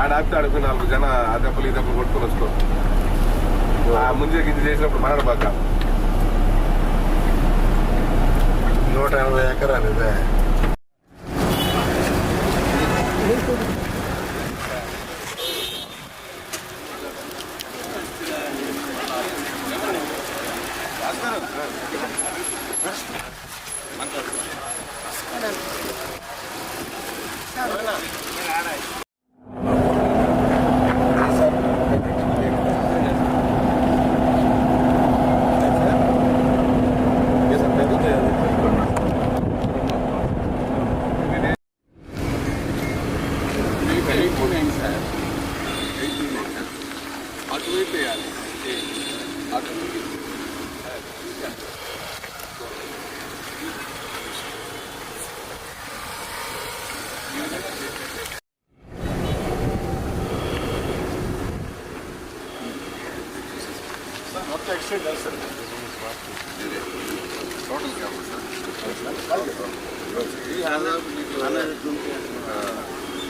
ఆడాపితే ఆడుకుని 4 జన ఆ దెబ్బలు ఈ దెబ్బలు కొట్టుకొని వస్తాం. ఆ ముంజే గింజ చేసినప్పుడు మనడు బాగా 180 ఎకరాలు ఇదే.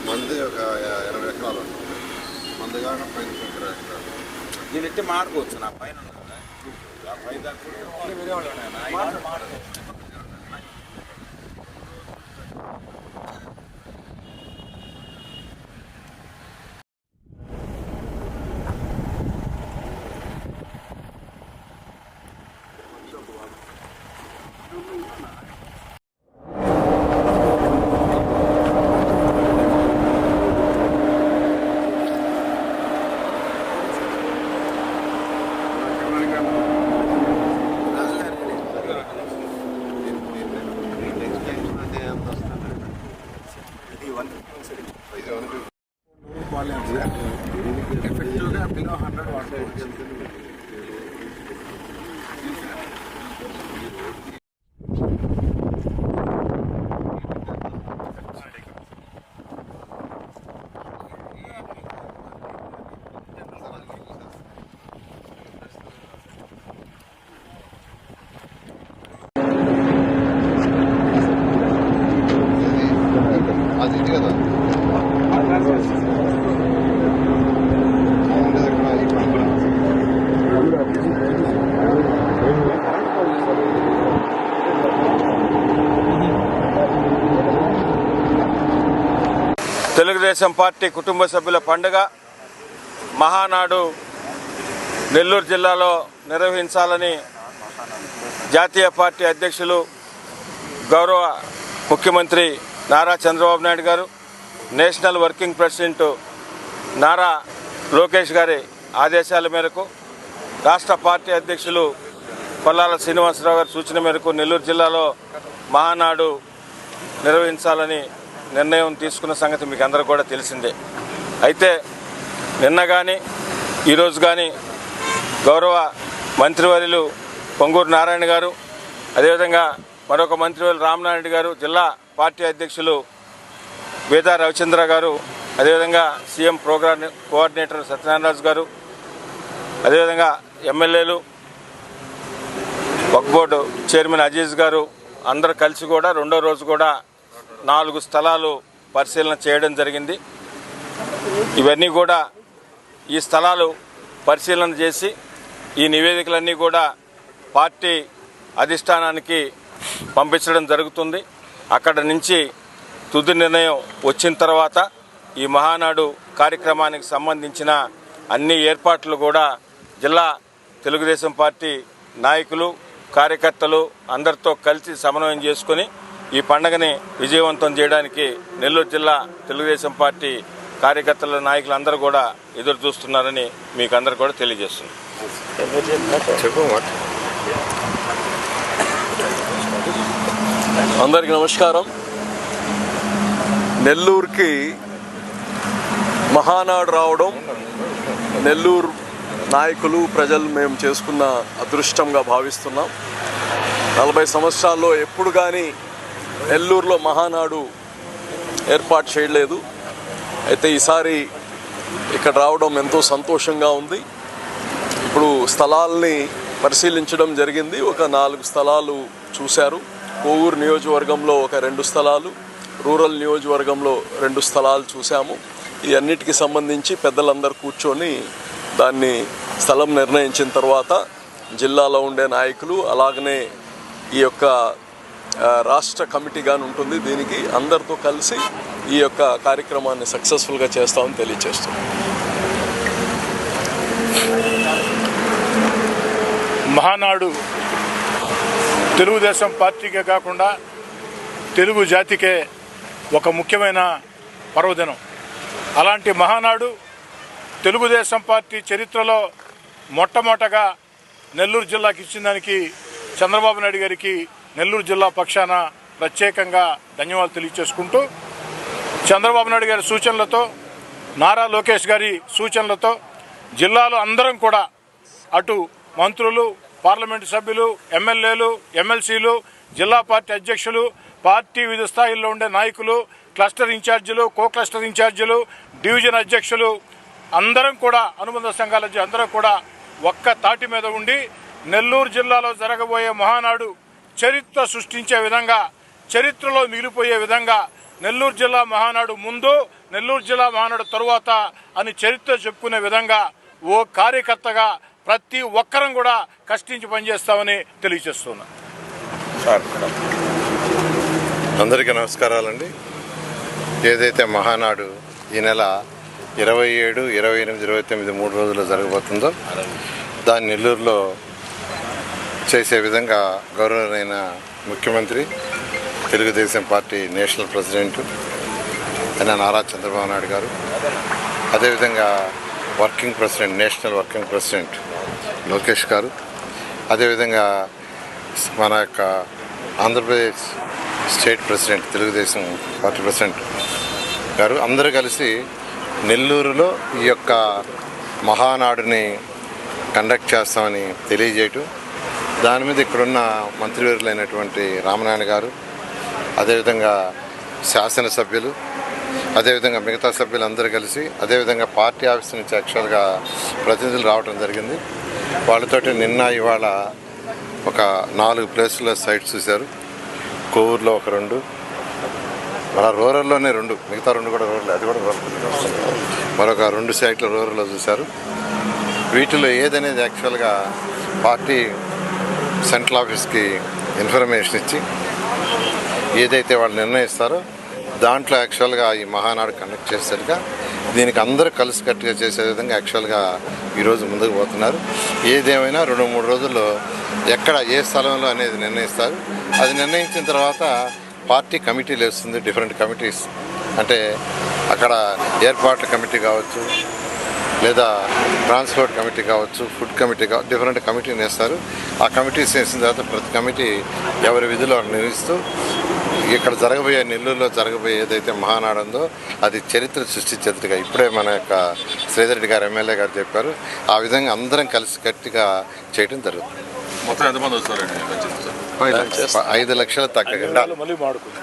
మంది ఒక 20 ఎకరాలు మంది కాకుండా పైన 20 ఎకరాలు. నేను ఎట్టి మాడుకోవచ్చు నా పైన పై దాకా ఎఫెక్టివ్గా బిలో 100 వాటర్. అది ఇది కదా తెలుగుదేశం పార్టీ కుటుంబ సభ్యుల పండుగ మహానాడు నెల్లూరు జిల్లాలో నిర్వహించాలని జాతీయ పార్టీ అధ్యక్షులు గౌరవ ముఖ్యమంత్రి నారా చంద్రబాబు నాయుడు గారు, national working president Nara Lokesh గారి ఆదేశాల మేరకు, రాష్ట్ర పార్టీ అధ్యక్షులు కొల్లాల శ్రీనివాసరావు గారి సూచన మేరకు నెల్లూరు జిల్లాలో మహానాడు నిర్వహించాలని నిర్ణయం తీసుకున్న సంగతి మీకు అందరూ కూడా తెలిసిందే. అయితే నిన్న కానీ ఈరోజు కానీ గౌరవ మంత్రివర్యులు పొంగూరు నారాయణ గారు, అదేవిధంగా మరొక మంత్రివర్యులు రామనారాయణ గారు, జిల్లా పార్టీ అధ్యక్షులు వేదా రవిచంద్ర గారు, అదేవిధంగా సీఎం ప్రోగ్రామ్ కోఆర్డినేటర్ సత్యనారాయణరాజు గారు, అదేవిధంగా ఎమ్మెల్యేలు, వక్ఫ్ బోర్డు చైర్మన్ అజీజ్ గారు అందరూ కలిసి కూడా రెండో రోజు కూడా 4 స్థలాలు పరిశీలన చేయడం జరిగింది. ఇవన్నీ కూడా ఈ స్థలాలు పరిశీలన చేసి ఈ నివేదికలన్నీ కూడా పార్టీ అధిష్టానానికి పంపించడం జరుగుతుంది. అక్కడ నుంచి తుది నిర్ణయం వచ్చిన తర్వాత ఈ మహానాడు కార్యక్రమానికి సంబంధించిన అన్ని ఏర్పాట్లు కూడా జిల్లా తెలుగుదేశం పార్టీ నాయకులు, కార్యకర్తలు అందరితో కలిసి సమన్వయం చేసుకొని ఈ పండుగని విజయవంతం చేయడానికి నెల్లూరు జిల్లా తెలుగుదేశం పార్టీ కార్యకర్తల నాయకులు అందరూ కూడా ఎదురు చూస్తున్నారని మీకు అందరూ కూడా తెలియజేస్తున్నారు. అందరికీ నమస్కారం. నెల్లూరుకి మహానాడు రావడం నెల్లూరు నాయకులు, ప్రజలు మేము చేసుకున్న అదృష్టంగా భావిస్తున్నాం. 40 సంవత్సరాల్లో ఎప్పుడు కానీ నెల్లూరులో మహానాడు ఏర్పాటు చేయలేదు. అయితే ఈసారి ఇక్కడ రావడం ఎంతో సంతోషంగా ఉంది. ఇప్పుడు స్థలాల్ని పరిశీలించడం జరిగింది. ఒక 4 స్థలాలు చూశారు. కోవూరు నియోజకవర్గంలో ఒక 2 స్థలాలు, రూరల్ నియోజకవర్గంలో 2 స్థలాలు చూసాము. ఈ అన్నిటికి సంబంధించి పెద్దలందరూ కూర్చొని దాన్ని స్థలం నిర్ణయించిన తర్వాత జిల్లాలో ఉండే నాయకులు అలాగనే ఈ యొక్క రాష్ట్ర కమిటీగాని ఉంటుంది. దీనికి అందరితో కలిసి ఈ యొక్క కార్యక్రమాన్ని సక్సెస్ఫుల్గా చేస్తామని తెలియజేస్తున్నాం. మహానాడు తెలుగుదేశం పార్టీకే కాకుండా తెలుగు జాతికే ఒక ముఖ్యమైన పర్వదినం. అలాంటి మహానాడు తెలుగుదేశం పార్టీ చరిత్రలో మొట్టమొదటగా నెల్లూరు జిల్లాకి ఇచ్చిన దానికి చంద్రబాబు నాయుడు గారికి నెల్లూరు జిల్లా పక్షాన ప్రత్యేకంగా ధన్యవాదాలు తెలియజేసుకుంటూ, చంద్రబాబు నాయుడు గారి సూచనలతో, నారా లోకేష్ గారి సూచనలతో జిల్లాలో అందరం కూడా అటు మంత్రులు, పార్లమెంటు సభ్యులు, ఎమ్మెల్యేలు, ఎమ్మెల్సీలు, జిల్లా పార్టీ అధ్యక్షులు, పార్టీ వివిధ స్థాయిల్లో ఉండే నాయకులు, క్లస్టర్ ఇన్ఛార్జీలు, కో క్లస్టర్ ఇన్ఛార్జీలు, డివిజన్ అధ్యక్షులు అందరం కూడా, అనుబంధ సంఘాల అందరం కూడా ఒక్క తాటి మీద ఉండి నెల్లూరు జిల్లాలో జరగబోయే మహానాడు చరిత్ర సృష్టించే విధంగా, చరిత్రలో మిగిలిపోయే విధంగా, నెల్లూరు జిల్లా మహానాడు ముందు, నెల్లూరు జిల్లా మహానాడు తరువాత అని చరిత్ర చెప్పుకునే విధంగా ఓ కార్యకర్తగా ప్రతి ఒక్కరం కూడా కష్టించి పనిచేస్తామని తెలియజేస్తున్నా. అందరికీ నమస్కారాలండి. ఏదైతే మహానాడు ఈ నెల 27, 28, 29 3 రోజుల్లో జరగబోతుందో దాన్ని నెల్లూరులో చేసే విధంగా గౌరవనీయ ముఖ్యమంత్రి, తెలుగుదేశం పార్టీ నేషనల్ ప్రెసిడెంట్ అయిన నారా చంద్రబాబు నాయుడు గారు, అదేవిధంగా working president, national working president Lokesh గారు, అదేవిధంగా మన యొక్క Andhra Pradesh state president, Telugu Desam party president గారు అందరూ కలిసి నెల్లూరులో ఈ యొక్క మహానాడుని కండక్ట్ చేస్తామని తెలియజేయటం, దాని మీద ఇక్కడున్న మంత్రివర్యులైనటువంటి రామనారాయణ గారు, అదేవిధంగా శాసనసభ్యులు, అదేవిధంగా మిగతా సభ్యులందరూ కలిసి, అదేవిధంగా పార్టీ ఆఫీస్ నుంచి యాక్చువల్గా ప్రతినిధులు రావడం జరిగింది. వాళ్ళతోటి నిన్న ఇవాళ ఒక 4 ప్లేసుల్లో సైట్స్ చూశారు. కోవూరులో ఒక 2, మన రూరల్లోనే 2, మిగతా 2 కూడా రూరల్, అది కూడా రూరల్. మరొక 2 సైట్లు రూరల్లో చూశారు. వీటిలో ఏదనేది యాక్చువల్గా పార్టీ సెంట్రల్ ఆఫీస్కి ఇన్ఫర్మేషన్ ఇచ్చి ఏదైతే వాళ్ళు నిర్ణయిస్తారో దాంట్లో యాక్చువల్గా ఈ మహానాడు కండక్ట్ చేసేట్టుగా, దీనికి అందరూ కలిసికట్టుగా చేసే విధంగా యాక్చువల్గా ఈరోజు ముందుకు పోతున్నారు. ఏదేమైనా 2-3 రోజుల్లో ఎక్కడ ఏ స్థలంలో అనేది నిర్ణయిస్తారు. అది నిర్ణయించిన తర్వాత పార్టీ కమిటీలు వేస్తుంది, డిఫరెంట్ కమిటీస్. అంటే అక్కడ ఏర్పాట్ల కమిటీ కావచ్చు, లేదా ట్రాన్స్పోర్ట్ కమిటీ కావచ్చు, ఫుడ్ కమిటీ కావచ్చు, డిఫరెంట్ కమిటీని వేస్తారు. ఆ కమిటీస్ వేసిన తర్వాత ప్రతి కమిటీ ఎవరి విధులు నిర్వహిస్తూ ఇక్కడ జరగబోయే, నెల్లూరులో జరగబోయే ఏదైతే మహానాడు ఉందో అది చరిత్ర సృష్టించేట్టుగా ఇప్పుడే మన యొక్క శ్రీధర్ రెడ్డి గారు, ఎమ్మెల్యే గారు చెప్పారు. ఆ విధంగా అందరం కలిసి గట్టిగా చేయడం జరుగుతుంది. మొత్తం ఎంతమంది వస్తారండి? 5 లక్షలు తగ్గకుండా మళ్ళీ మాడుకుంటాం.